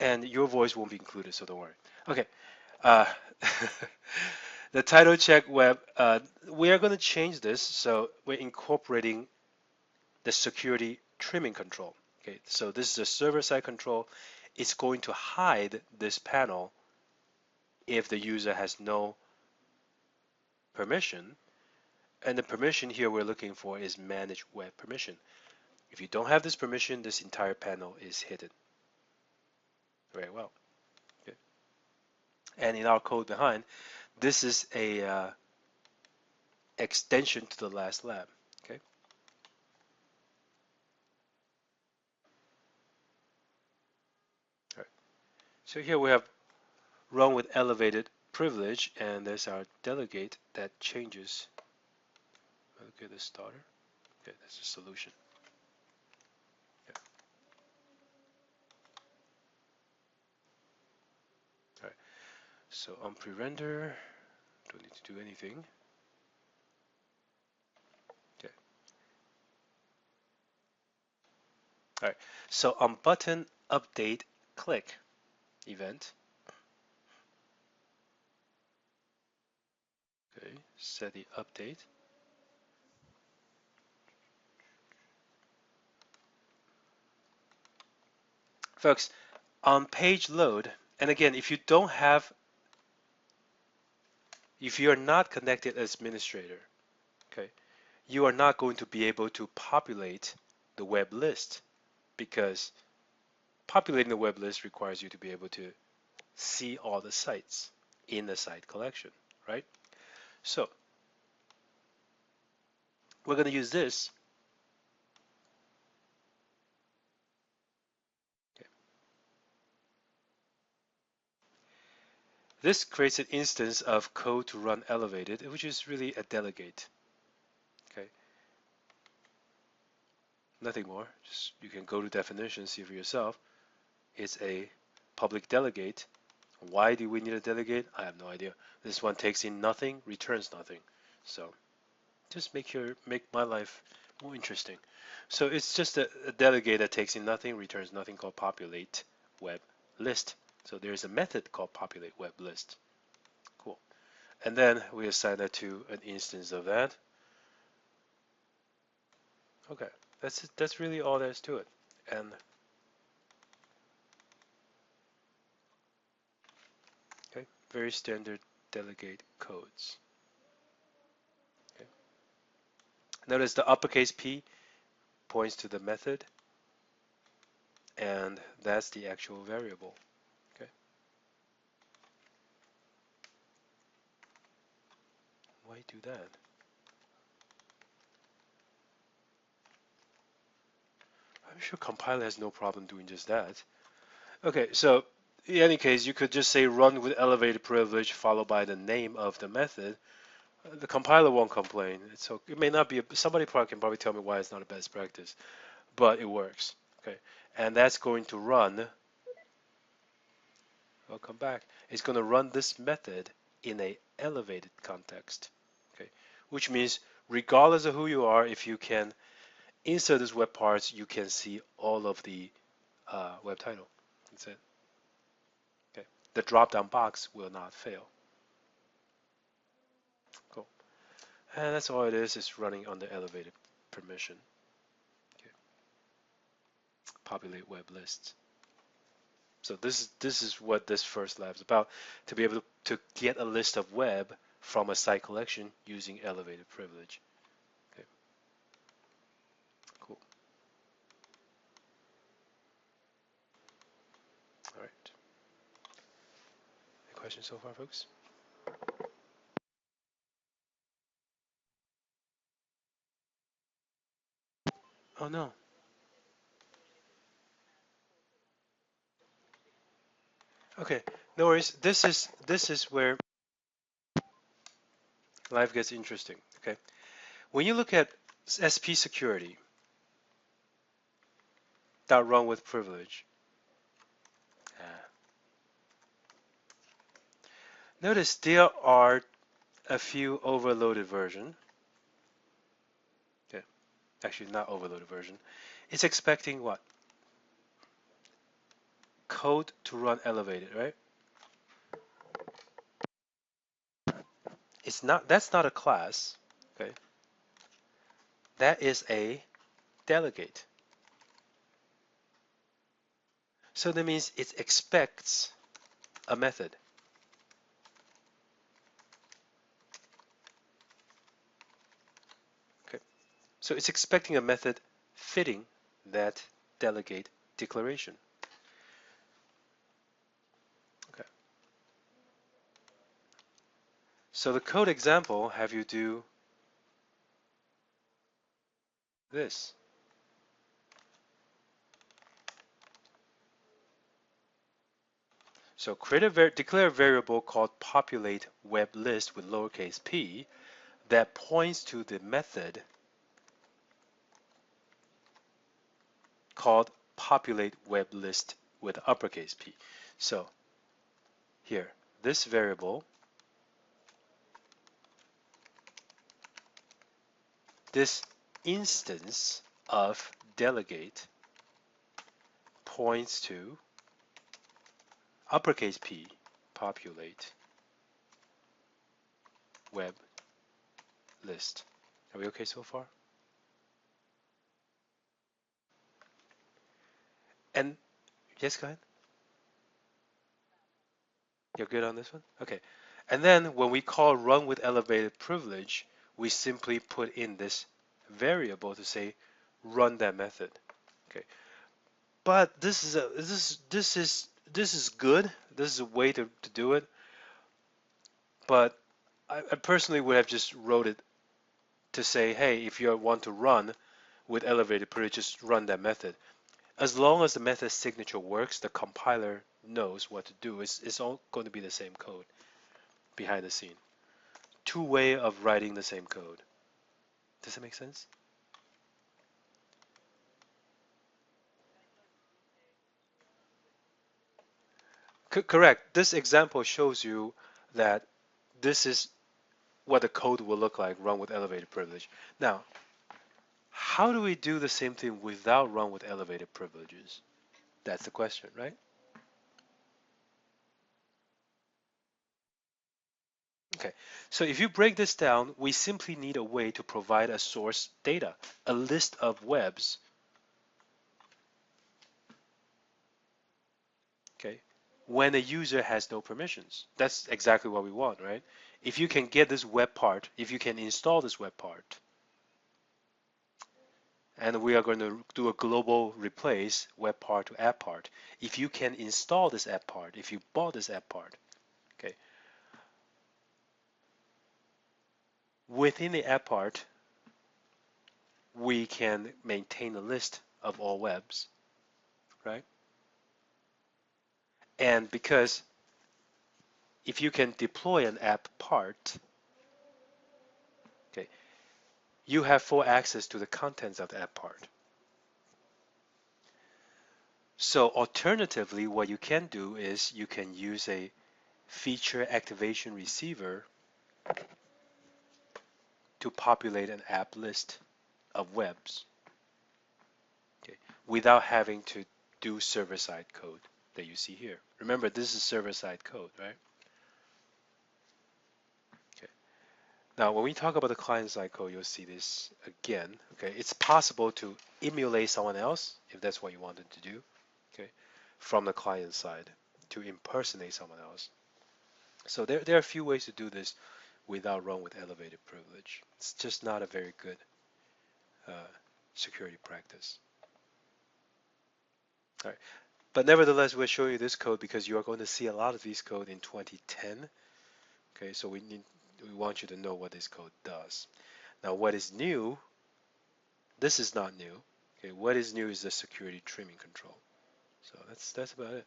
and your voice won't be included, so don't worry. Okay. Uh, the title check web, we are going to change this, so we're incorporating the security trimming control. Okay, so this is a server-side control. It's going to hide this panel if the user has no permission. And the permission here we're looking for is manage web permission. If you don't have this permission, this entire panel is hidden. Very well. Okay. And in our code behind, this is a extension to the last lab. Okay. All right. So here we have run with elevated privilege, and there's our delegate that changes. Okay, the starter. Okay, that's the solution. Yeah. All right. So on pre-render, don't need to do anything. Okay. All right. So on button update click event. Okay. Set the update. Folks, on page load, and again, if you don't have, if you are not connected as administrator, okay, you are not going to be able to populate the web list because populating the web list requires you to be able to see all the sites in the site collection, right? So we're going to use this. Okay. This creates an instance of code to run elevated, which is really a delegate. Okay, nothing more. Just you can go to definition, see for yourself. It's a public delegate. Why do we need a delegate? I have no idea. This one takes in nothing, returns nothing. So just make my life more interesting. So it's just a delegate that takes in nothing, returns nothing, called populate web list. So there's a method called populate web list. Cool. And then we assign that to an instance of that. Okay, that's really all there is to it. And okay, very standard delegate codes. Okay. Notice the uppercase P points to the method, and that's the actual variable. Okay. Why do that? I'm sure compiler has no problem doing just that. Okay, so in any case, you could just say run with elevated privilege followed by the name of the method. The compiler won't complain. So it may not be somebody can probably tell me why it's not a best practice, but it works. Okay, and that's going to run. I'll come back. It's going to run this method in a elevated context. Okay, which means regardless of who you are, if you can insert this web parts, you can see all of the web title. That's it. Okay, the drop-down box will not fail. Cool. And that's all it is. It's running under elevated permission. Okay. Populate web lists. So this is what this first lab is about, to be able to get a list of web from a site collection using elevated privilege. Okay, cool. All right. Any questions so far, folks? Oh no. Okay, no worries. This is where life gets interesting. Okay, when you look at SP security that run with privilege, uh, notice there are a few overloaded version. Okay, actually not overloaded version. It's expecting what? code to run elevated, right? It's not. That's not a class. Okay. That is a delegate. So that means it expects a method. Okay. So it's expecting a method fitting that delegate declaration. Okay. So the code example have you do this. So declare a variable called populate web list with lowercase p that points to the method called populate web list with uppercase p. So here, this variable, this instance of delegate points to uppercase P, populate web list. Are we okay so far? And yes, go ahead. You're good on this one? Okay. And then when we call run with elevated privilege, we simply put in this variable to say run that method. Okay. But this is good. This is a way to do it. But I personally would have just wrote it to say, hey, if you want to run with elevated privilege, just run that method. As long as the method signature works, the compiler knows what to do. It's all going to be the same code behind the scene. Two way of writing the same code. Does that make sense? Correct. This example shows you that this is what the code will look like run with elevated privilege. Now, how do we do the same thing without run with elevated privileges? That's the question, right? Okay, so if you break this down, we simply need a way to provide a source data, a list of webs, okay, when a user has no permissions. That's exactly what we want, right? If you can get this web part, if you can install this web part, and we are going to do a global replace web part to app part. If you can install this app part, if you bought this app part, okay, within the app part, we can maintain a list of all webs, right? And because if you can deploy an app part, okay, you have full access to the contents of the app part. So alternatively, what you can do is you can use a feature activation receiver to populate an app list of webs, okay, without having to do server-side code that you see here. Remember, this is server-side code, right? Okay. Now, when we talk about the client-side code, you'll see this again. Okay, it's possible to emulate someone else if that's what you wanted to do. Okay, from the client side to impersonate someone else. So there are a few ways to do this without run with elevated privilege. It's just not a very good uh, security practice. All right. But nevertheless, we'll show you this code because you are going to see a lot of these code in 2010. Okay, so we want you to know what this code does. Now, what is new? This is not new. Okay, what is new is the security trimming control. So that's about it.